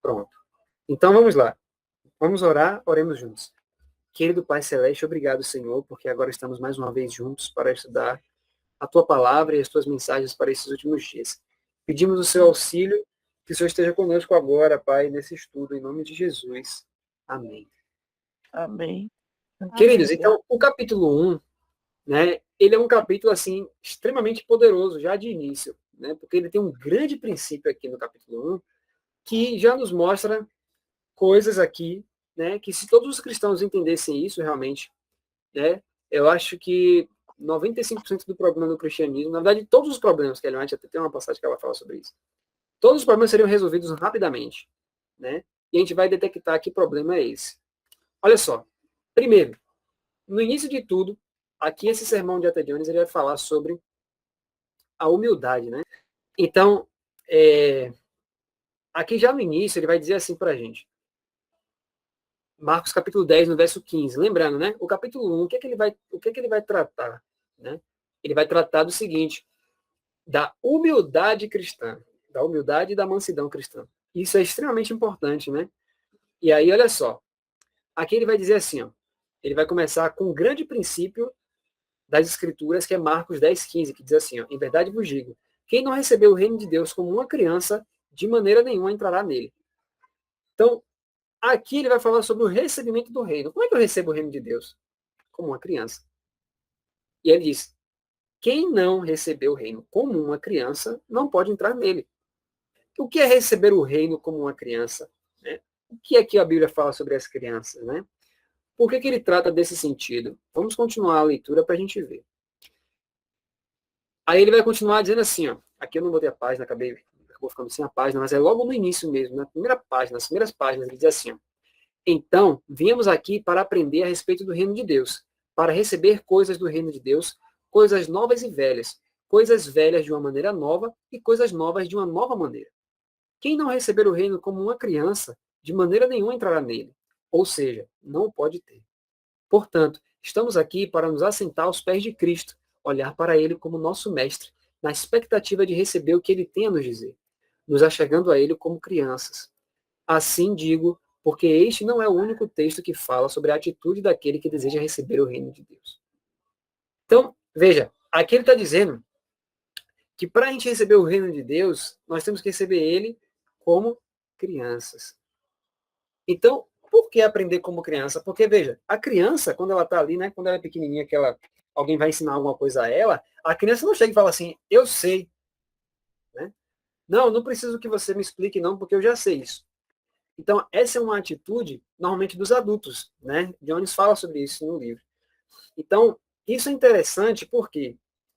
Pronto. Então vamos lá. Vamos orar, oremos juntos. Querido Pai Celeste, obrigado, Senhor, porque agora estamos mais uma vez juntos para estudar a Tua palavra e as Tuas mensagens para esses últimos dias. Pedimos o Seu auxílio, que o Senhor esteja conosco agora, Pai, nesse estudo, em nome de Jesus. Amém. Amém. Queridos, então, o capítulo 1, né, ele é um capítulo, assim, extremamente poderoso, já de início, né, porque ele tem um grande princípio aqui no capítulo 1, que já nos mostra coisas aqui, né, que se todos os cristãos entendessem isso realmente, né, eu acho que 95% do problema do cristianismo, na verdade, todos os problemas, que a Ellen White até tem uma passagem que ela fala sobre isso, todos os problemas seriam resolvidos rapidamente, né, e a gente vai detectar que problema é esse. Olha só, primeiro, no início de tudo, aqui esse sermão de Ata Jones, ele vai falar sobre a humildade, né, então, aqui já no início, ele vai dizer assim para a gente, Marcos capítulo 10, no verso 15. Lembrando, né? O capítulo 1, o que ele vai tratar? Né? Ele vai tratar do seguinte, da humildade cristã, da humildade e da mansidão cristã. Isso é extremamente importante, né? E aí, olha só, aqui ele vai dizer assim, ó, ele vai começar com um grande princípio das Escrituras, que é Marcos 10, 15, que diz assim, ó, em verdade vos digo, quem não recebeu o reino de Deus como uma criança, de maneira nenhuma entrará nele. Então, aqui ele vai falar sobre o recebimento do reino. Como é que eu recebo o reino de Deus? Como uma criança. E ele diz, quem não recebeu o reino como uma criança, não pode entrar nele. O que é receber o reino como uma criança? Né? O que é que a Bíblia fala sobre as crianças? Né? Por que ele trata desse sentido? Vamos continuar a leitura para a gente ver. Aí ele vai continuar dizendo assim, ó, aqui eu não botei a página, acabou ficando sem a página, mas é logo no início mesmo, na primeira página, nas primeiras páginas, ele diz assim, ó, então, viemos aqui para aprender a respeito do reino de Deus, para receber coisas do reino de Deus, coisas novas e velhas, coisas velhas de uma maneira nova e coisas novas de uma nova maneira. Quem não receber o reino como uma criança, de maneira nenhuma entrará nele, ou seja, não o pode ter. Portanto, estamos aqui para nos assentar aos pés de Cristo, olhar para ele como nosso mestre, na expectativa de receber o que ele tem a nos dizer, nos achegando a ele como crianças. Assim digo, porque este não é o único texto que fala sobre a atitude daquele que deseja receber o reino de Deus. Então, veja, aqui ele está dizendo que para a gente receber o reino de Deus, nós temos que receber ele como crianças. Então, por que aprender como criança? Porque, veja, a criança, quando ela está ali, né, quando ela é pequenininha, alguém vai ensinar alguma coisa a ela, a criança não chega e fala assim, eu sei. Né? Não preciso que você me explique não, porque eu já sei isso. Então, essa é uma atitude, normalmente, dos adultos, né? Jones fala sobre isso no livro. Então, isso é interessante porque,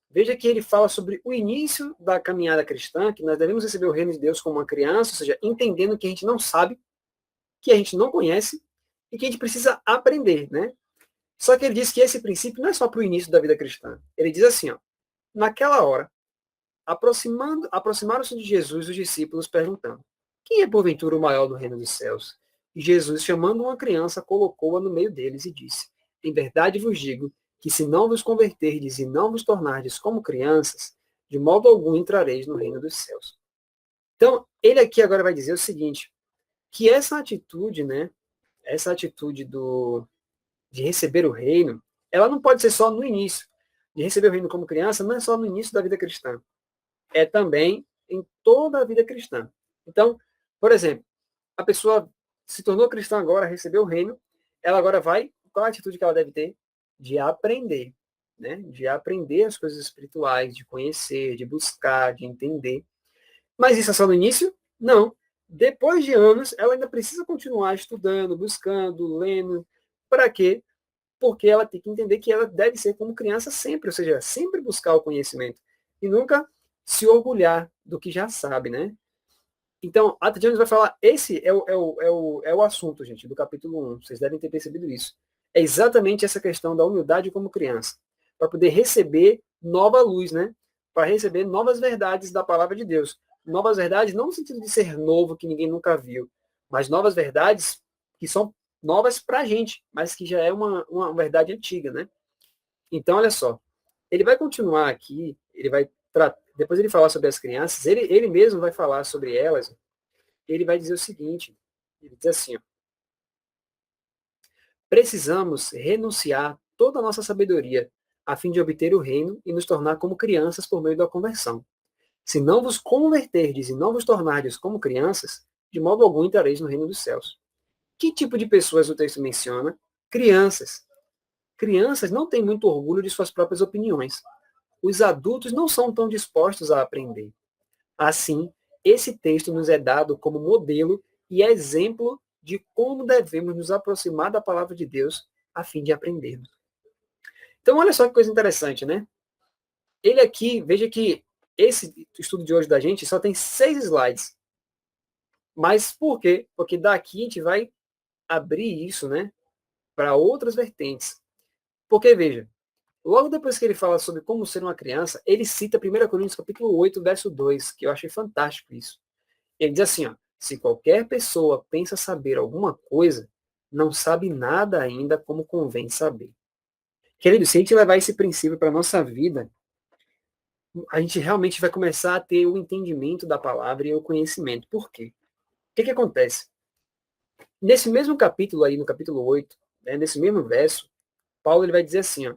veja que ele fala sobre o início da caminhada cristã, que nós devemos receber o reino de Deus como uma criança, ou seja, entendendo que a gente não sabe, que a gente não conhece e que a gente precisa aprender, né? Só que ele diz que esse princípio não é só para o início da vida cristã. Ele diz assim, ó, naquela hora, aproximaram-se de Jesus os discípulos perguntando, quem é porventura o maior do reino dos céus? E Jesus, chamando uma criança, colocou-a no meio deles e disse, em verdade vos digo, que se não vos converterdes e não vos tornardes como crianças, de modo algum entrareis no reino dos céus. Então, ele aqui agora vai dizer o seguinte, que essa atitude, né, essa atitude de receber o reino, ela não pode ser só no início. De receber o reino como criança não é só no início da vida cristã. É também em toda a vida cristã. Então, por exemplo, a pessoa se tornou cristã agora, recebeu o reino, ela agora vai, qual a atitude que ela deve ter? De aprender, né? De aprender as coisas espirituais, de conhecer, de buscar, de entender. Mas isso é só no início? Não. Depois de anos, ela ainda precisa continuar estudando, buscando, lendo. Para quê? Porque ela tem que entender que ela deve ser como criança sempre, ou seja, sempre buscar o conhecimento. E nunca se orgulhar do que já sabe, né? Então, Ata Jones vai falar, esse é o assunto, gente, do capítulo 1. Vocês devem ter percebido isso. É exatamente essa questão da humildade como criança. Para poder receber nova luz, né? Para receber novas verdades da palavra de Deus. Novas verdades não no sentido de ser novo, que ninguém nunca viu, mas novas verdades que são novas para a gente, mas que já é uma verdade antiga, né? Então, olha só, ele vai continuar aqui, depois ele falar sobre as crianças, ele mesmo vai falar sobre elas, ele vai dizer o seguinte, ele diz assim, ó, precisamos renunciar toda a nossa sabedoria, a fim de obter o reino e nos tornar como crianças por meio da conversão. Se não vos converterdes e não vos tornardes como crianças, de modo algum entrareis no reino dos céus. Que tipo de pessoas o texto menciona? Crianças. Crianças não têm muito orgulho de suas próprias opiniões. Os adultos não são tão dispostos a aprender. Assim, esse texto nos é dado como modelo e exemplo de como devemos nos aproximar da palavra de Deus a fim de aprendermos. Então, olha só que coisa interessante, né? Ele aqui, veja que esse estudo de hoje da gente só tem 6 slides. Mas por quê? Porque daqui a gente vai abrir isso, né, para outras vertentes. Porque, veja, logo depois que ele fala sobre como ser uma criança, ele cita 1 Coríntios capítulo 8, verso 2, que eu achei fantástico isso. Ele diz assim, ó, se qualquer pessoa pensa saber alguma coisa, não sabe nada ainda como convém saber. Querido, se a gente levar esse princípio para a nossa vida, a gente realmente vai começar a ter o entendimento da palavra e o conhecimento. Por quê? O que acontece? Nesse mesmo capítulo aí, no capítulo 8, né, nesse mesmo verso, Paulo ele vai dizer assim, ó,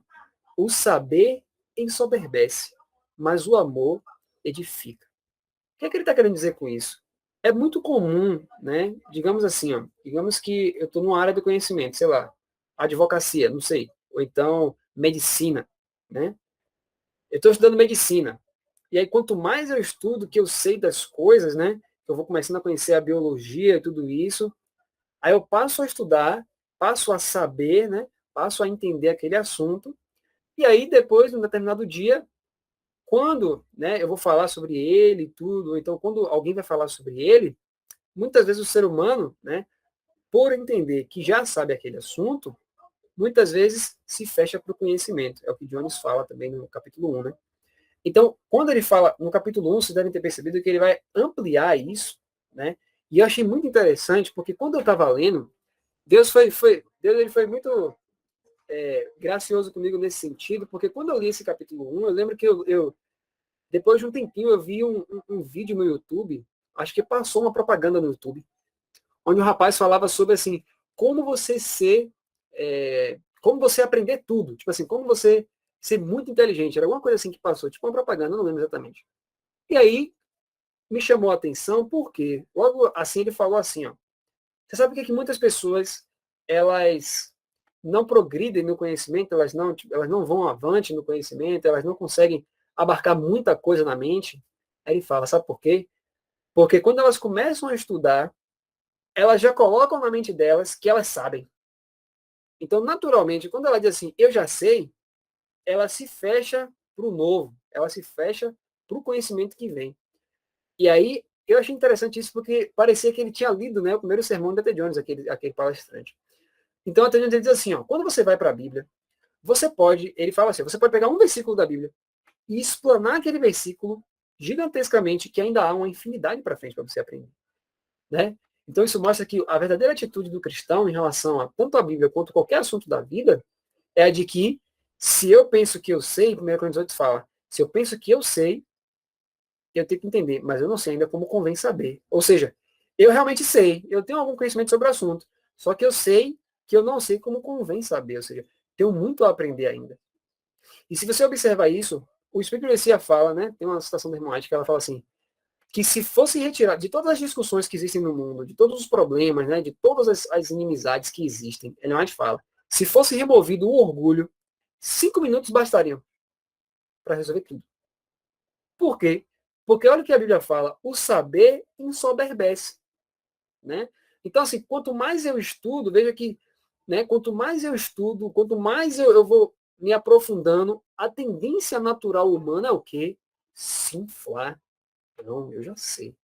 o saber ensoberbece, mas o amor edifica. O que ele está querendo dizer com isso? É muito comum, né? Digamos assim, ó, digamos que eu estou numa área do conhecimento, sei lá, advocacia, não sei, ou então medicina, né? Eu estou estudando medicina. E aí, quanto mais eu estudo, que eu sei das coisas, né? Eu vou começando a conhecer a biologia e tudo isso. Aí eu passo a estudar, passo a saber, né? Passo a entender aquele assunto. E aí, depois, num determinado dia, quando, né, eu vou falar sobre ele e tudo, ou então quando alguém vai falar sobre ele, muitas vezes o ser humano, né, por entender que já sabe aquele assunto, muitas vezes se fecha para o conhecimento. É o que Jones fala também no capítulo 1, né? Então, quando ele fala no capítulo 1, vocês devem ter percebido que ele vai ampliar isso, né? E eu achei muito interessante, porque quando eu estava lendo, Deus ele foi muito gracioso comigo nesse sentido, porque quando eu li esse capítulo 1, eu lembro que depois de um tempinho, eu vi um vídeo no YouTube, acho que passou uma propaganda no YouTube, onde o rapaz falava sobre, assim, como você como você aprender tudo, tipo assim, como você ser muito inteligente, era alguma coisa assim que passou, tipo uma propaganda, não lembro exatamente. E aí, me chamou a atenção, porque logo assim ele falou assim, ó, você sabe o que, que muitas pessoas, elas não progridem no conhecimento, elas não vão avante no conhecimento, elas não conseguem abarcar muita coisa na mente. Aí ele fala, sabe por quê? Porque quando elas começam a estudar, elas já colocam na mente delas que elas sabem. Então, naturalmente, quando ela diz assim, eu já sei, ela se fecha para o novo, ela se fecha para o conhecimento que vem. E aí, eu achei interessante isso porque parecia que ele tinha lido, né, o primeiro sermão de A.T. Jones, aquele palestrante. Então, A.T. Jones ele diz assim, ó, quando você vai para a Bíblia, ele fala assim, você pode pegar um versículo da Bíblia e explanar aquele versículo gigantescamente, que ainda há uma infinidade para frente para você aprender, né? Então, isso mostra que a verdadeira atitude do cristão em relação a tanto a Bíblia quanto qualquer assunto da vida é a de que, se eu penso que eu sei, 1 Coríntios 8 fala, se eu penso que eu sei, eu tenho que entender, mas eu não sei ainda como convém saber. Ou seja, eu realmente sei, eu tenho algum conhecimento sobre o assunto, só que eu sei que eu não sei como convém saber, ou seja, tenho muito a aprender ainda. E se você observar isso, o Espírito Garcia fala, né, tem uma citação da irmã White que ela fala assim, que se fosse retirar de todas as discussões que existem no mundo, de todos os problemas, né, de todas as inimizades que existem, Ellen White fala, se fosse removido o orgulho, 5 minutos bastariam para resolver tudo. Por quê? Porque olha o que a Bíblia fala, o saber ensoberbece, né? Então, assim, quanto mais eu estudo, veja que, né, quanto mais eu estudo, quanto mais eu vou me aprofundando, a tendência natural humana é o quê? Se inflar. Não, eu já sei.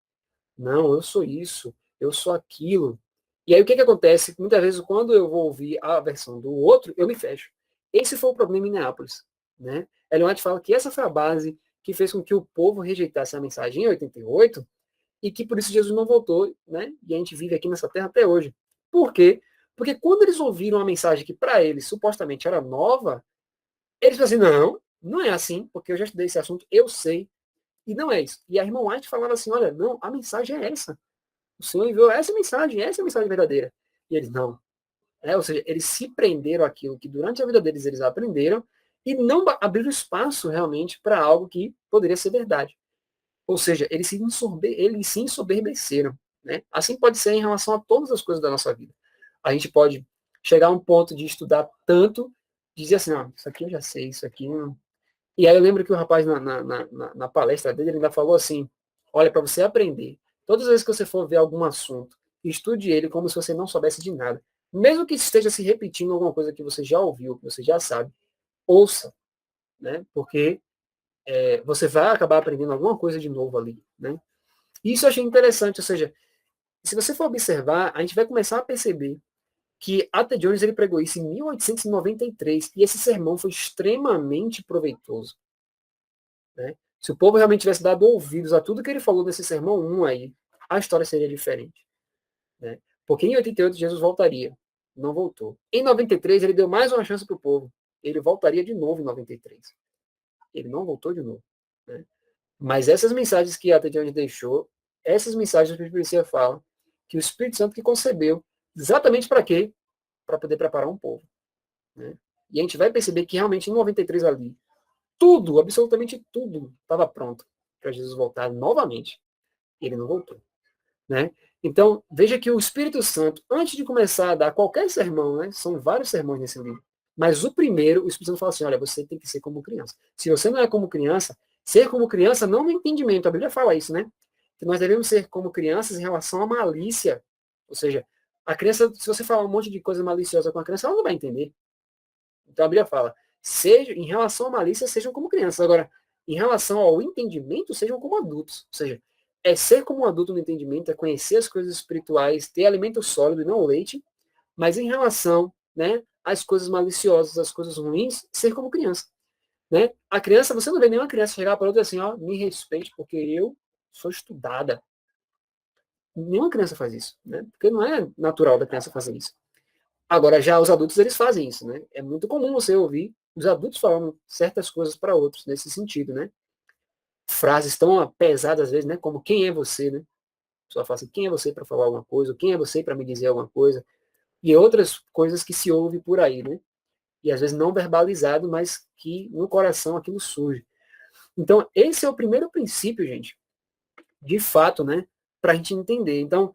Não, eu sou isso, eu sou aquilo. E aí o que acontece? Muitas vezes, quando eu vou ouvir a versão do outro, eu me fecho. Esse foi o problema em Neápolis, né? Ellen White fala que essa foi a base que fez com que o povo rejeitasse a mensagem em 88 e que por isso Jesus não voltou, né? E a gente vive aqui nessa terra até hoje. Por quê? Porque quando eles ouviram a mensagem que para eles supostamente era nova, eles falaram assim, não, não é assim, porque eu já estudei esse assunto, eu sei, e não é isso. E a irmã White falava assim, olha, não, a mensagem é essa. O Senhor enviou essa é a mensagem verdadeira. E eles, não. Ou seja, eles se prenderam àquilo que durante a vida deles eles aprenderam e não abriram espaço realmente para algo que poderia ser verdade. Ou seja, eles se ensoberbeceram. Né? Assim pode ser em relação a todas as coisas da nossa vida. A gente pode chegar a um ponto de estudar tanto, dizer assim, ah, isso aqui eu já sei, isso aqui não. E aí eu lembro que o rapaz na palestra dele ele ainda falou assim, olha, para você aprender, todas as vezes que você for ver algum assunto, estude ele como se você não soubesse de nada. Mesmo que esteja se repetindo alguma coisa que você já ouviu, que você já sabe, ouça, né? Porque você vai acabar aprendendo alguma coisa de novo ali, né? Isso eu achei interessante, ou seja, se você for observar, a gente vai começar a perceber que A.T. Jones ele pregou isso em 1893 e esse sermão foi extremamente proveitoso. Né? Se o povo realmente tivesse dado ouvidos a tudo que ele falou nesse sermão 1 aí, a história seria diferente. Né? Porque em 88 Jesus voltaria. Não voltou. Em 93 ele deu mais uma chance para o povo. Ele voltaria de novo em 93. Ele não voltou de novo. Né? Mas essas mensagens que A.T. Jones deixou, essas mensagens que a Bíblia fala, que o Espírito Santo que concebeu, exatamente para quê? Para poder preparar um povo. Né? E a gente vai perceber que realmente em 93 ali, tudo, absolutamente tudo, estava pronto para Jesus voltar novamente. E ele não voltou. Né? Então, veja que o Espírito Santo, antes de começar a dar qualquer sermão, né, são vários sermões nesse livro, mas o primeiro, o Espírito Santo fala assim, olha, você tem que ser como criança. Se você não é como criança, ser como criança não no entendimento, a Bíblia fala isso, né? Que nós devemos ser como crianças em relação à malícia. Ou seja, a criança, se você falar um monte de coisa maliciosa com a criança, ela não vai entender. Então a Bíblia fala, seja, em relação à malícia, sejam como crianças. Agora, em relação ao entendimento, sejam como adultos. Ou seja, é ser como um adulto no entendimento, é conhecer as coisas espirituais, ter alimento sólido e não leite, mas em relação, né, às coisas maliciosas, às coisas ruins, ser como criança. Né? A criança, você não vê nenhuma criança chegar para outra assim, ó, me respeite, porque eu sou estudada. Nenhuma criança faz isso, né? Porque não é natural da criança fazer isso. Agora, já os adultos, eles fazem isso, né? É muito comum você ouvir os adultos falando certas coisas para outros nesse sentido, né? Frases tão pesadas às vezes, né? Como quem é você, né? A pessoa fala assim, quem é você para falar alguma coisa? Quem é você para me dizer alguma coisa? E outras coisas que se ouve por aí, né? E às vezes não verbalizado, mas que no coração aquilo surge. Então, esse é o primeiro princípio, gente, de fato, né? Para a gente entender. Então,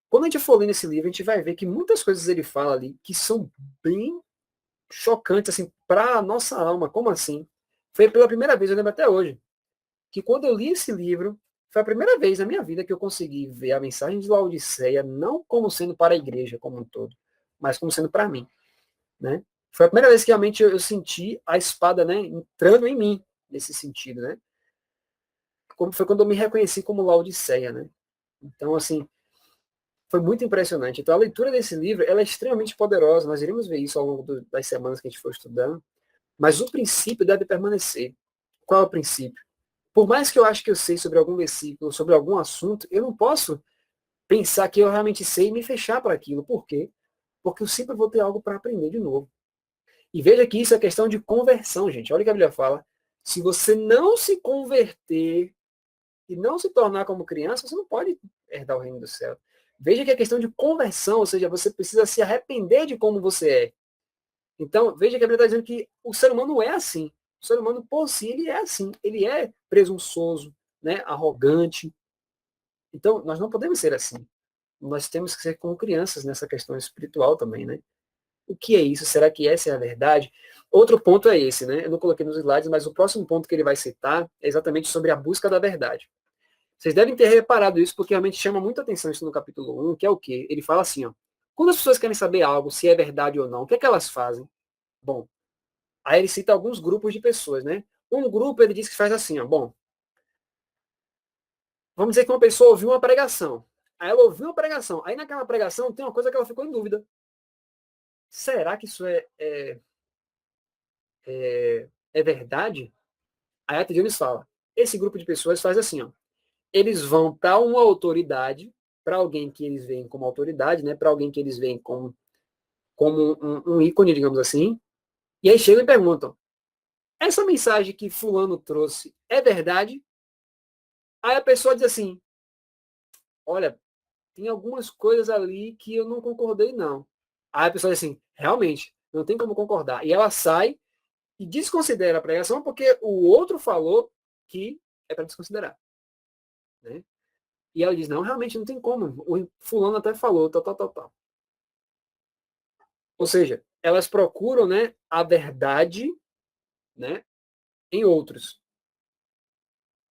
quando a gente for ler nesse livro, a gente vai ver que muitas coisas ele fala ali que são bem chocantes, assim, para a nossa alma. Como assim? Foi pela primeira vez, eu lembro até hoje, que quando eu li esse livro, foi a primeira vez na minha vida que eu consegui ver a mensagem de Laodiceia não como sendo para a igreja como um todo, mas como sendo para mim, né? Foi a primeira vez que realmente eu senti a espada, né, entrando em mim nesse sentido, né? Como foi quando eu me reconheci como Laodiceia, né? Então, assim, foi muito impressionante. Então, a leitura desse livro, ela é extremamente poderosa. Nós iremos ver isso ao longo das semanas que a gente for estudando. Mas o princípio deve permanecer. Qual é o princípio? Por mais que eu ache que eu sei sobre algum versículo, sobre algum assunto, eu não posso pensar que eu realmente sei e me fechar para aquilo. Por quê? Porque eu sempre vou ter algo para aprender de novo. E veja que isso é questão de conversão, gente. Olha o que a Bíblia fala. Se você não se converter e não se tornar como criança, você não pode herdar o reino do céu. Veja que é questão de conversão, ou seja, você precisa se arrepender de como você é. Então, veja que a Bíblia está dizendo que o ser humano é assim. O ser humano, por si, ele é assim. Ele é presunçoso, né, arrogante. Então, nós não podemos ser assim. Nós temos que ser como crianças nessa questão espiritual também, né? O que é isso? Será que essa é a verdade? Outro ponto é esse, né? Eu não coloquei nos slides, mas o próximo ponto que ele vai citar é exatamente sobre a busca da verdade. Vocês devem ter reparado isso, porque realmente chama muita atenção isso no capítulo 1, que é o quê? Ele fala assim, ó, quando as pessoas querem saber algo, se é verdade ou não, o que é que elas fazem? Bom, aí ele cita alguns grupos de pessoas, né? Um grupo, ele diz que faz assim, ó, bom, vamos dizer que uma pessoa ouviu uma pregação. Aí ela ouviu uma pregação. Aí naquela pregação tem uma coisa que ela ficou em dúvida. Será que isso é verdade? Aí a T. Jones fala, esse grupo de pessoas faz assim, ó, eles vão para uma autoridade, para alguém que eles veem como autoridade, né, para alguém que eles veem como como um ícone, digamos assim, e aí chegam e perguntam, essa mensagem que fulano trouxe é verdade? Aí a pessoa diz assim, olha, tem algumas coisas ali que eu não concordei, não. Aí a pessoa diz assim, realmente, não tem como concordar. E ela sai e desconsidera a pregação porque o outro falou que é para desconsiderar. Né? E ela diz, não, realmente não tem como. O fulano até falou, tal, tal, tal, tal. Ou seja, elas procuram, né, a verdade, né, em outros.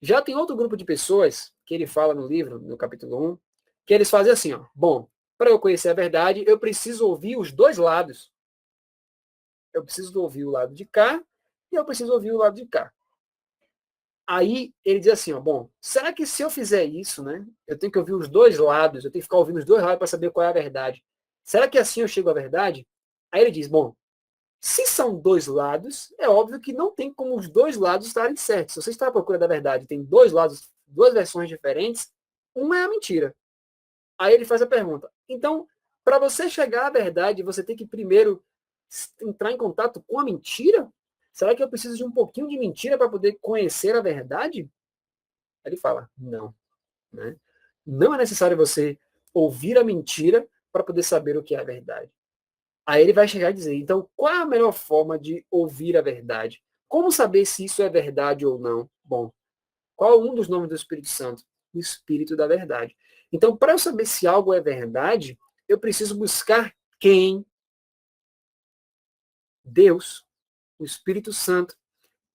Já tem outro grupo de pessoas, que ele fala no livro, no capítulo 1, que eles fazem assim, ó, bom, para eu conhecer a verdade, eu preciso ouvir os dois lados. Eu preciso ouvir o lado de cá e eu preciso ouvir o lado de cá. Aí ele diz assim, ó, bom, será que se eu fizer isso, né, eu tenho que ouvir os dois lados, eu tenho que ficar ouvindo os dois lados para saber qual é a verdade. Será que assim eu chego à verdade? Aí ele diz, bom, se são dois lados, é óbvio que não tem como os dois lados estarem certos. Se você está à procura da verdade, tem dois lados, duas versões diferentes, uma é a mentira. Aí ele faz a pergunta, então, para você chegar à verdade, você tem que primeiro entrar em contato com a mentira? Será que eu preciso de um pouquinho de mentira para poder conhecer a verdade? Aí ele fala, não. Né? Não é necessário você ouvir a mentira para poder saber o que é a verdade. Aí ele vai chegar e dizer, então, qual é a melhor forma de ouvir a verdade? Como saber se isso é verdade ou não? Bom, qual é um dos nomes do Espírito Santo? O Espírito da verdade. Então, para eu saber se algo é verdade, eu preciso buscar quem? Deus, o Espírito Santo.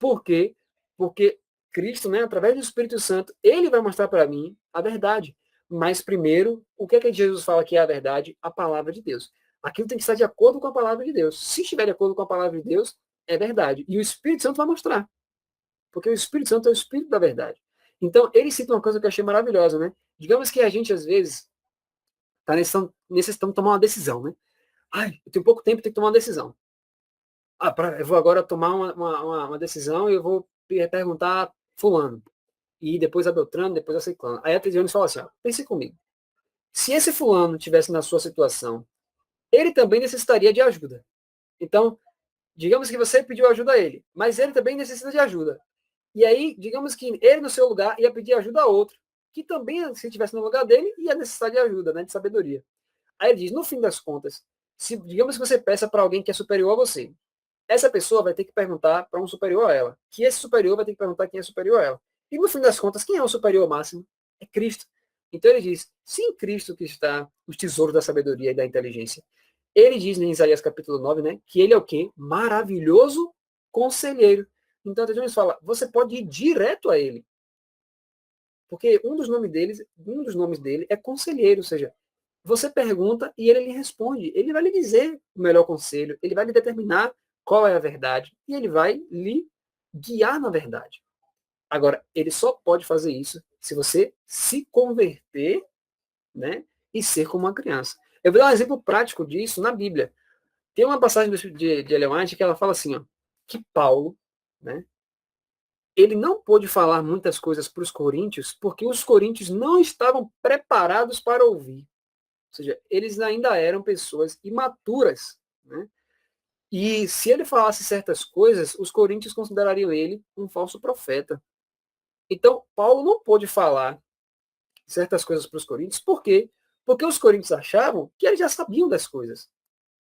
Por quê? Porque Cristo, né, através do Espírito Santo, ele vai mostrar para mim a verdade. Mas primeiro, o que é que Jesus fala que é a verdade? A palavra de Deus. Aquilo tem que estar de acordo com a palavra de Deus. Se estiver de acordo com a palavra de Deus, é verdade. E o Espírito Santo vai mostrar. Porque o Espírito Santo é o Espírito da verdade. Então, ele cita uma coisa que eu achei maravilhosa, né? Digamos que a gente, às vezes, está necessitando tomar uma decisão, né? Ai, eu tenho pouco tempo, tenho que tomar uma decisão. Eu vou agora tomar uma decisão e eu vou perguntar a fulano. E depois a Beltrano, depois a Ciclano. Aí a Tediane fala assim, ó, pense comigo. Se esse fulano tivesse na sua situação, ele também necessitaria de ajuda. Então, digamos que você pediu ajuda a ele, mas ele também necessita de ajuda. E aí, digamos que ele no seu lugar ia pedir ajuda a outro, que também, se estivesse no lugar dele, ia necessitar de ajuda, né, de sabedoria. Aí ele diz, no fim das contas, se digamos que você peça para alguém que é superior a você, essa pessoa vai ter que perguntar para um superior a ela, que esse superior vai ter que perguntar quem é superior a ela. E no fim das contas, quem é o superior máximo? É Cristo. Então ele diz, se em Cristo que está os tesouros da sabedoria e da inteligência. Ele diz em Isaías capítulo 9, né, que ele é o quê? Maravilhoso conselheiro. Então Deus fala, você pode ir direto a ele. Porque um dos nomes dele é conselheiro, ou seja, você pergunta e ele lhe responde. Ele vai lhe dizer o melhor conselho, ele vai lhe determinar qual é a verdade e ele vai lhe guiar na verdade. Agora, ele só pode fazer isso se você se converter, né, e ser como uma criança. Eu vou dar um exemplo prático disso na Bíblia. Tem uma passagem de Ellen White que ela fala assim, ó, que Paulo, né, ele não pôde falar muitas coisas para os coríntios porque os coríntios não estavam preparados para ouvir. Ou seja, eles ainda eram pessoas imaturas. Né? E se ele falasse certas coisas, os coríntios considerariam ele um falso profeta. Então, Paulo não pôde falar certas coisas para os coríntios. Por quê? Porque os coríntios achavam que eles já sabiam das coisas.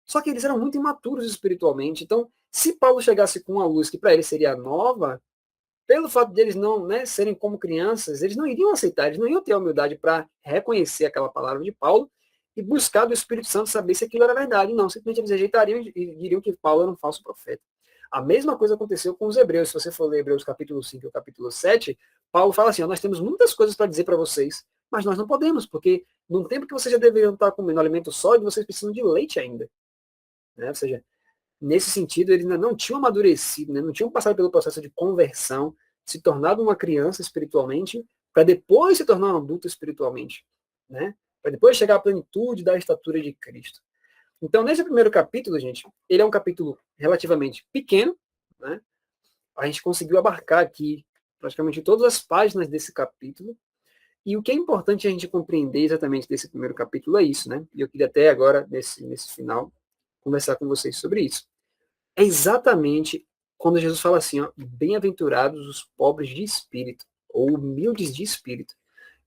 Só que eles eram muito imaturos espiritualmente. Então, se Paulo chegasse com uma luz que para eles seria nova, pelo fato deles não, né, serem como crianças, eles não iriam aceitar, eles não iam ter a humildade para reconhecer aquela palavra de Paulo e buscar do Espírito Santo saber se aquilo era verdade. Não, simplesmente eles rejeitariam e diriam que Paulo era um falso profeta. A mesma coisa aconteceu com os hebreus. Se você for ler Hebreus capítulo 5 e capítulo 7, Paulo fala assim, ó, nós temos muitas coisas para dizer para vocês, mas nós não podemos, porque num tempo que vocês já deveriam estar comendo alimento sólido, vocês precisam de leite ainda. Né? Ou seja, nesse sentido, eles ainda não tinham amadurecido, né? Não tinham passado pelo processo de conversão, se tornado uma criança espiritualmente, para depois se tornar um adulto espiritualmente, né? Para depois chegar à plenitude da estatura de Cristo. Então, nesse primeiro capítulo, gente, ele é um capítulo relativamente pequeno, né? A gente conseguiu abarcar aqui praticamente todas as páginas desse capítulo. E o que é importante a gente compreender exatamente desse primeiro capítulo é isso, né? E eu queria até agora, nesse final, conversar com vocês sobre isso. É exatamente quando Jesus fala assim, ó, bem-aventurados os pobres de espírito, ou humildes de espírito.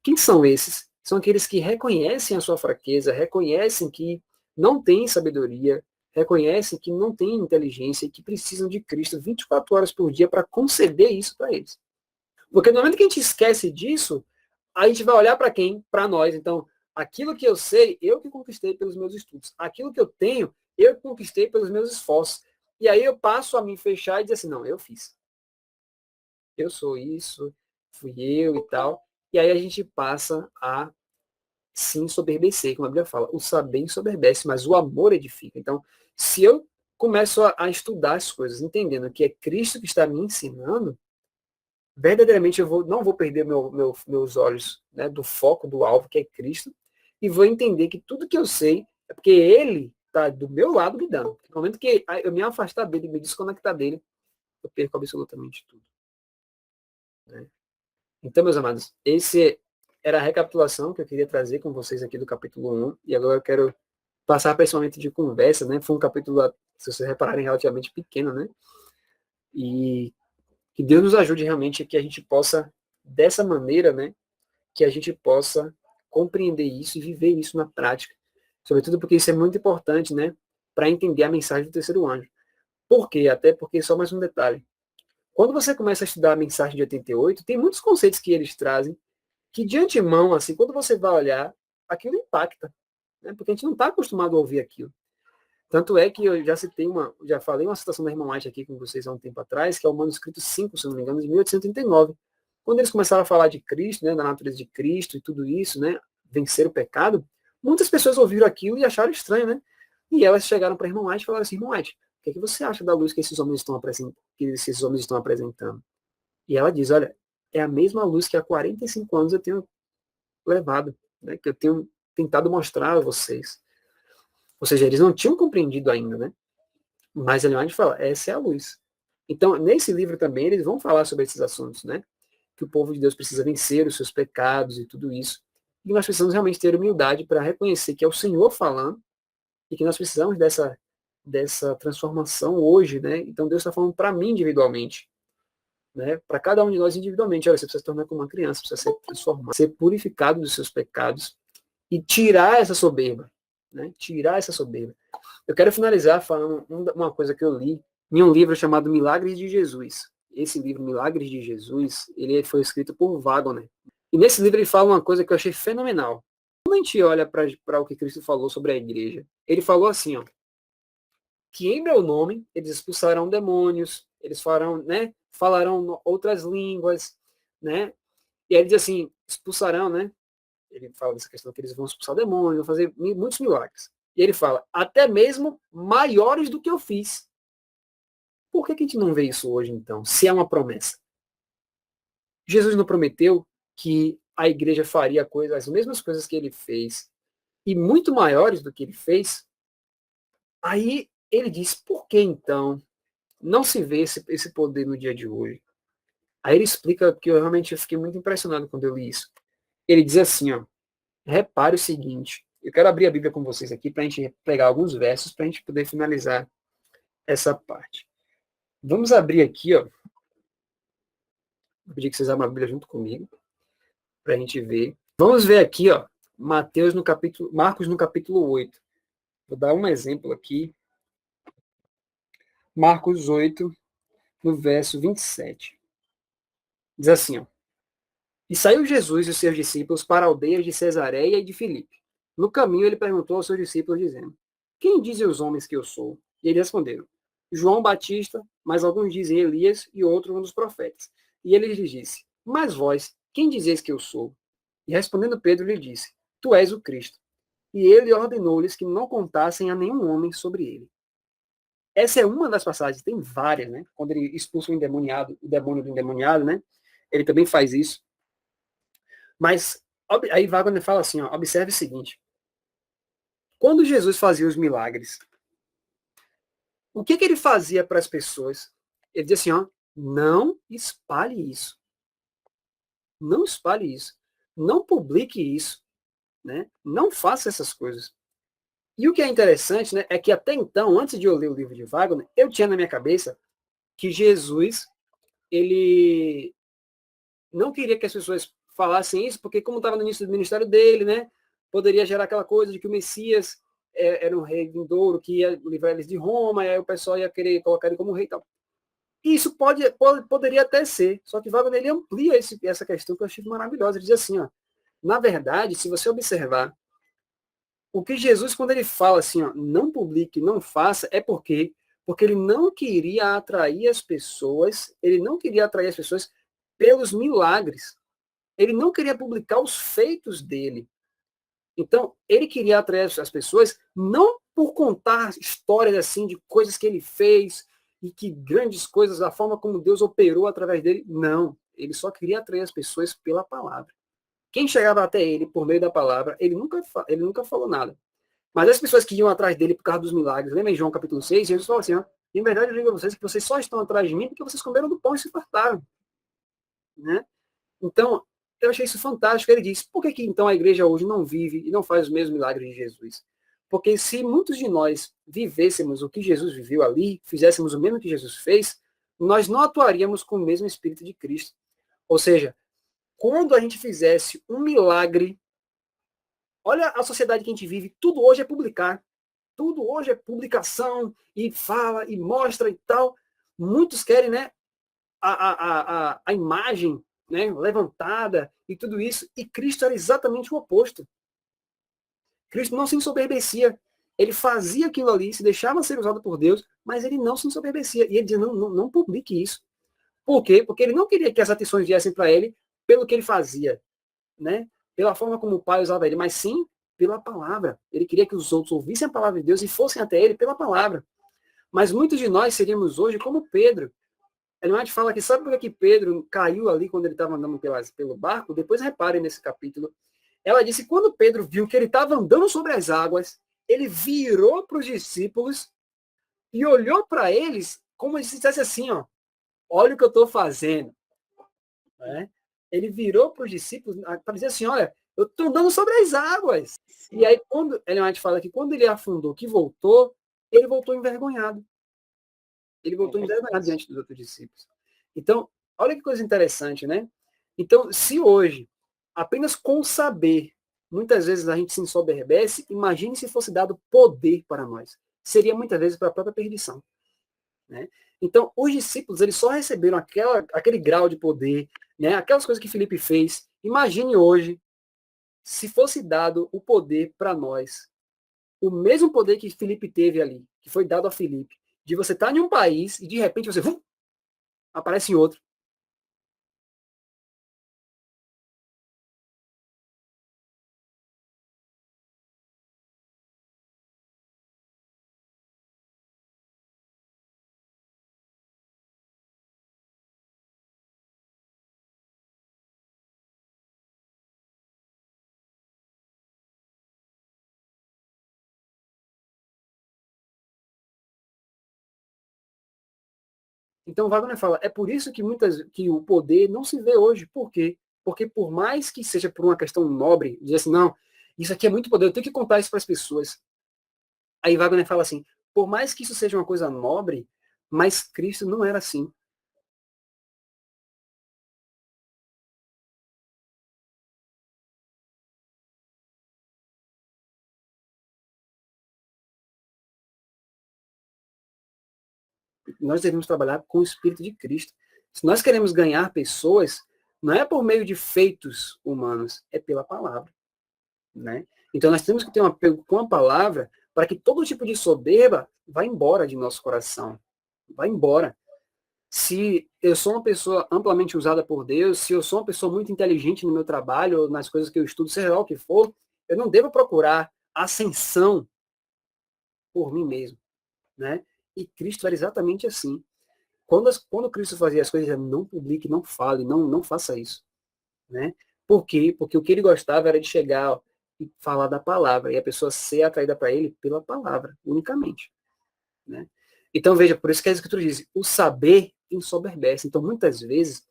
Quem são esses? São aqueles que reconhecem a sua fraqueza, reconhecem que não têm sabedoria, reconhecem que não têm inteligência e que precisam de Cristo 24 horas por dia para conceder isso para eles. Porque no momento que a gente esquece disso, a gente vai olhar para quem? Para nós. Então, aquilo que eu sei, eu que conquistei pelos meus estudos. Aquilo que eu tenho, eu que conquistei pelos meus esforços. E aí eu passo a me fechar e dizer assim, não, eu fiz. Eu sou isso, fui eu e tal. E aí a gente passa a se ensoberbecer, como a Bíblia fala. O saber ensoberbece, mas o amor edifica. Então, se eu começo a estudar as coisas, entendendo que é Cristo que está me ensinando, verdadeiramente não vou perder meus olhos, né, do foco, do alvo, que é Cristo, e vou entender que tudo que eu sei é porque Ele está do meu lado me dando. No momento que eu me afastar dele, me desconectar dele, eu perco absolutamente tudo. Né? Então, meus amados, esse era a recapitulação que eu queria trazer com vocês aqui do capítulo 1, e agora eu quero passar para esse momento de conversa, né? Foi um capítulo, se vocês repararem, relativamente pequeno, né? E que Deus nos ajude realmente a que a gente possa, dessa maneira, né? Que a gente possa compreender isso e viver isso na prática. Sobretudo porque isso é muito importante, né? Para entender a mensagem do terceiro anjo. Por quê? Até porque, só mais um detalhe. Quando você começa a estudar a mensagem de 88, tem muitos conceitos que eles trazem que, de antemão, assim, quando você vai olhar, aquilo impacta. Né? Porque a gente não está acostumado a ouvir aquilo. Tanto é que eu já falei uma citação da irmã White aqui com vocês há um tempo atrás, que é o manuscrito 5, se não me engano, de 1839. Quando eles começaram a falar de Cristo, né, da natureza de Cristo e tudo isso, né, vencer o pecado, muitas pessoas ouviram aquilo e acharam estranho, né? E elas chegaram para a irmã White e falaram assim, irmã White, o que, é que você acha da luz que esses homens estão apresentando? E ela diz, olha, é a mesma luz que há 45 anos eu tenho levado, né, que eu tenho tentado mostrar a vocês. Ou seja, eles não tinham compreendido ainda, né? Mas Ellen White fala, essa é a luz. Então, nesse livro também, eles vão falar sobre esses assuntos, né? Que o povo de Deus precisa vencer os seus pecados e tudo isso. E nós precisamos realmente ter humildade para reconhecer que é o Senhor falando e que nós precisamos dessa transformação hoje, né? Então, Deus está falando para mim individualmente, né? Para cada um de nós individualmente. Olha, você precisa se tornar como uma criança, precisa ser transformado, ser purificado dos seus pecados e tirar essa soberba, né? Tirar essa soberba. Eu quero finalizar falando uma coisa que eu li em um livro chamado Milagres de Jesus. Esse livro, Milagres de Jesus, ele foi escrito por Wagner. E nesse livro ele fala uma coisa que eu achei fenomenal. Quando a gente olha para o que Cristo falou sobre a igreja, ele falou assim, ó, que em meu nome eles expulsarão demônios, eles falarão outras línguas, né? E aí ele diz assim, expulsarão, né? Ele fala dessa questão que eles vão expulsar demônios, vão fazer muitos milagres. E ele fala, até mesmo maiores do que eu fiz. Por que a gente não vê isso hoje, então, se é uma promessa? Jesus não prometeu que a igreja faria as mesmas coisas que ele fez, e muito maiores do que ele fez? Aí ele diz, por que então não se vê esse poder no dia de hoje? Aí ele explica que eu realmente fiquei muito impressionado quando eu li isso. Ele diz assim, ó, repare o seguinte, eu quero abrir a Bíblia com vocês aqui para a gente pegar alguns versos para a gente poder finalizar essa parte. Vamos abrir aqui, ó. Vou pedir que vocês abram a Bíblia junto comigo para a gente ver. Vamos ver aqui, ó, Marcos no capítulo 8. Vou dar um exemplo aqui. Marcos 8, no verso 27. Diz assim, ó. E saiu Jesus e os seus discípulos para aldeias de Cesareia e de Filipe. No caminho ele perguntou aos seus discípulos, dizendo, quem dizem os homens que eu sou? E eles responderam, João Batista, mas alguns dizem Elias e outro um dos profetas. E ele lhes disse, mas vós, quem dizeis que eu sou? E respondendo Pedro lhe disse, tu és o Cristo. E ele ordenou-lhes que não contassem a nenhum homem sobre ele. Essa é uma das passagens, tem várias, né? Quando ele expulsa o endemoniado, o demônio do endemoniado, né? Ele também faz isso. Mas aí Wagner fala assim, ó, observe o seguinte. Quando Jesus fazia os milagres, o que ele fazia para as pessoas? Ele dizia assim, ó, não espalhe isso. Não espalhe isso. Não publique isso. Né? Não faça essas coisas. E o que é interessante, né, é que até então, antes de eu ler o livro de Wagner, eu tinha na minha cabeça que Jesus, ele não queria que as pessoas falassem isso, porque como estava no início do ministério dele, né, poderia gerar aquela coisa de que o Messias era um rei vindouro que ia livrar eles de Roma, e aí o pessoal ia querer colocar ele como rei e tal. E isso poderia até ser, só que Wagner ele amplia essa questão que eu achei maravilhosa. Ele diz assim, ó, na verdade, se você observar, o que Jesus, quando ele fala assim, ó, não publique, não faça, é porque ele não queria atrair as pessoas, ele não queria atrair as pessoas pelos milagres. Ele não queria publicar os feitos dele. Então, ele queria atrair as pessoas não por contar histórias assim de coisas que ele fez e que grandes coisas, da forma como Deus operou através dele. Não. Ele só queria atrair as pessoas pela palavra. Quem chegava até ele por meio da palavra, ele nunca falou nada. Mas as pessoas que iam atrás dele por causa dos milagres, lembra em João capítulo 6, Jesus falou assim, ó, em verdade eu digo a vocês que vocês só estão atrás de mim porque vocês comeram do pão e se fartaram. Né? Então, eu achei isso fantástico. Ele disse, por que então a igreja hoje não vive e não faz os mesmos milagres de Jesus? Porque se muitos de nós vivêssemos o que Jesus viveu ali, fizéssemos o mesmo que Jesus fez, nós não atuaríamos com o mesmo Espírito de Cristo. Ou seja, quando a gente fizesse um milagre, olha a sociedade que a gente vive, tudo hoje é publicar. Tudo hoje é publicação, e fala, e mostra e tal. Muitos querem, né, a imagem, né, levantada e tudo isso. E Cristo era exatamente o oposto. Cristo não se ensoberbecia. Ele fazia aquilo ali, se deixava ser usado por Deus, mas ele não se ensoberbecia. E ele dizia, não publique isso. Por quê? Porque ele não queria que as atenções viessem para ele pelo que ele fazia, né? Pela forma como o Pai usava ele, mas sim pela palavra. Ele queria que os outros ouvissem a palavra de Deus e fossem até ele pela palavra. Mas muitos de nós seríamos hoje como Pedro. Ellen White fala que sabe por que Pedro caiu ali quando ele estava andando pelo barco? Depois reparem nesse capítulo. Ela disse que quando Pedro viu que ele estava andando sobre as águas, ele virou para os discípulos e olhou para eles como se dissesse assim, ó, olha o que eu estou fazendo. Né? Ele virou para os discípulos para dizer assim, olha, eu estou andando sobre as águas. E aí, quando Ellen White fala que quando ele afundou, que voltou, ele voltou envergonhado. Ele voltou envergonhado diante dos outros discípulos. Então, olha que coisa interessante, né? Então, se hoje, apenas com saber, muitas vezes a gente se ensoberbece, imagine se fosse dado poder para nós. Seria muitas vezes para a própria perdição. Né? Então, os discípulos, eles só receberam aquele grau de poder, né? Aquelas coisas que Filipe fez. Imagine hoje, se fosse dado o poder para nós, o mesmo poder que Filipe teve ali, que foi dado a Filipe, de você estar em um país e de repente você aparece em outro. Então Wagner fala, é por isso que o poder não se vê hoje. Por quê? Porque por mais que seja por uma questão nobre, dizer assim, não, isso aqui é muito poder, eu tenho que contar isso para as pessoas. Aí Wagner fala assim, por mais que isso seja uma coisa nobre, mas Cristo não era assim. Nós devemos trabalhar com o Espírito de Cristo. Se nós queremos ganhar pessoas, não é por meio de feitos humanos, é pela palavra. Né? Então nós temos que ter um apego com a palavra para que todo tipo de soberba vá embora de nosso coração. Vá embora. Se eu sou uma pessoa amplamente usada por Deus, se eu sou uma pessoa muito inteligente no meu trabalho, ou nas coisas que eu estudo, seja lá o que for, eu não devo procurar ascensão por mim mesmo. Né? E Cristo era exatamente assim. Quando Cristo fazia as coisas, não publique, não fale, não faça isso. Né? Por quê? Porque o que ele gostava era de chegar e falar da palavra, e a pessoa ser atraída para ele pela palavra, unicamente. Né? Então, veja, por isso que a Escritura diz, o saber ensoberbece. Então, muitas vezes,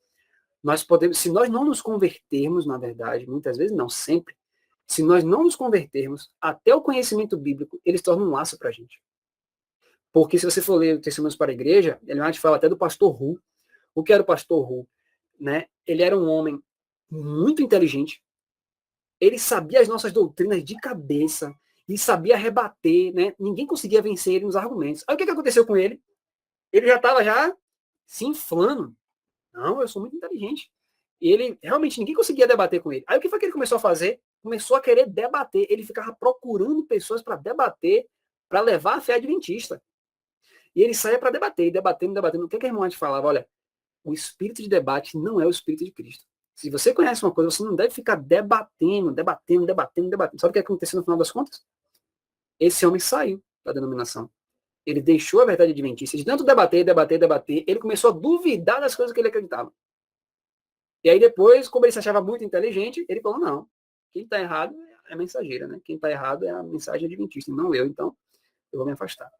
nós podemos, se nós não nos convertermos, na verdade, muitas vezes não, sempre, se nós não nos convertermos, até o conhecimento bíblico, ele se torna um laço para a gente. Porque se você for ler o Testemunhos para a Igreja, ele vai te falar até do pastor Hu. O que era o pastor Hu? Né? Ele era um homem muito inteligente, ele sabia as nossas doutrinas de cabeça, e sabia rebater, né? Ninguém conseguia vencer ele nos argumentos. Aí o que aconteceu com ele? Ele já estava se inflando. Não, eu sou muito inteligente. E ele, realmente, ninguém conseguia debater com ele. Aí o que foi que ele começou a fazer? Começou a querer debater. Ele ficava procurando pessoas para debater, para levar a fé adventista. E ele saía para debater, debatendo, debatendo. O que a irmã te falava? Olha, o espírito de debate não é o espírito de Cristo. Se você conhece uma coisa, você não deve ficar debatendo. Sabe o que aconteceu no final das contas? Esse homem saiu da denominação. Ele deixou a verdade adventista. De tanto debater, ele começou a duvidar das coisas que ele acreditava. E aí depois, como ele se achava muito inteligente, ele falou, não, quem está errado é a mensageira, né? Quem está errado é a mensagem adventista, não eu, então eu vou me afastar.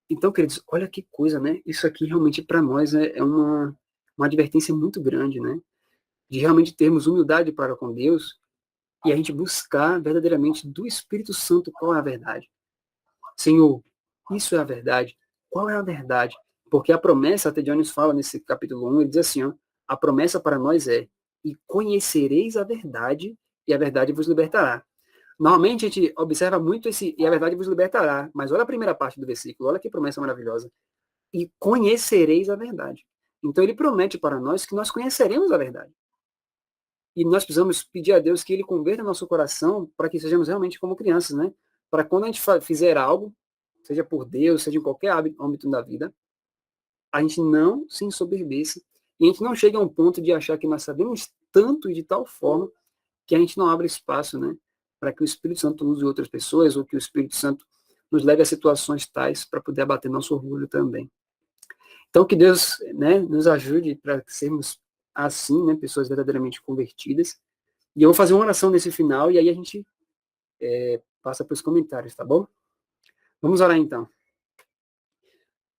Então, queridos, olha que coisa, né? Isso aqui realmente para nós é uma advertência muito grande, né? De realmente termos humildade para com Deus e a gente buscar verdadeiramente do Espírito Santo qual é a verdade. Senhor, isso é a verdade. Qual é a verdade? Porque a promessa, até Jones fala nesse capítulo 1, ele diz assim, ó, a promessa para nós é, e conhecereis a verdade, e a verdade vos libertará. Normalmente a gente observa muito esse, e a verdade vos libertará, mas olha a primeira parte do versículo, olha que promessa maravilhosa. E conhecereis a verdade. Então ele promete para nós que nós conheceremos a verdade. E nós precisamos pedir a Deus que ele converta nosso coração para que sejamos realmente como crianças, né? Para quando a gente fizer algo, seja por Deus, seja em qualquer âmbito da vida, a gente não se ensoberbeça e a gente não chega a um ponto de achar que nós sabemos tanto e de tal forma que a gente não abre espaço, né? Para que o Espírito Santo use outras pessoas ou que o Espírito Santo nos leve a situações tais para poder abater nosso orgulho também. Então, que Deus, né, nos ajude para sermos assim, né, pessoas verdadeiramente convertidas. E eu vou fazer uma oração nesse final e aí a gente passa para os comentários, tá bom? Vamos orar então.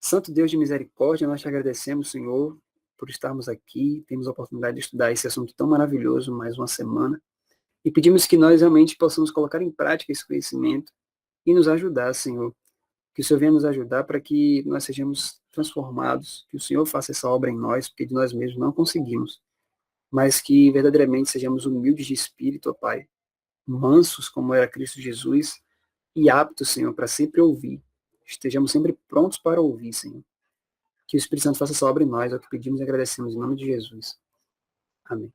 Santo Deus de misericórdia, nós te agradecemos, Senhor, por estarmos aqui, temos a oportunidade de estudar esse assunto tão maravilhoso mais uma semana. E pedimos que nós realmente possamos colocar em prática esse conhecimento e nos ajudar, Senhor. Que o Senhor venha nos ajudar para que nós sejamos transformados, que o Senhor faça essa obra em nós, porque de nós mesmos não conseguimos, mas que verdadeiramente sejamos humildes de espírito, ó Pai, mansos como era Cristo Jesus e aptos, Senhor, para sempre ouvir. Estejamos sempre prontos para ouvir, Senhor. Que o Espírito Santo faça essa obra em nós, é o que pedimos e agradecemos em nome de Jesus. Amém.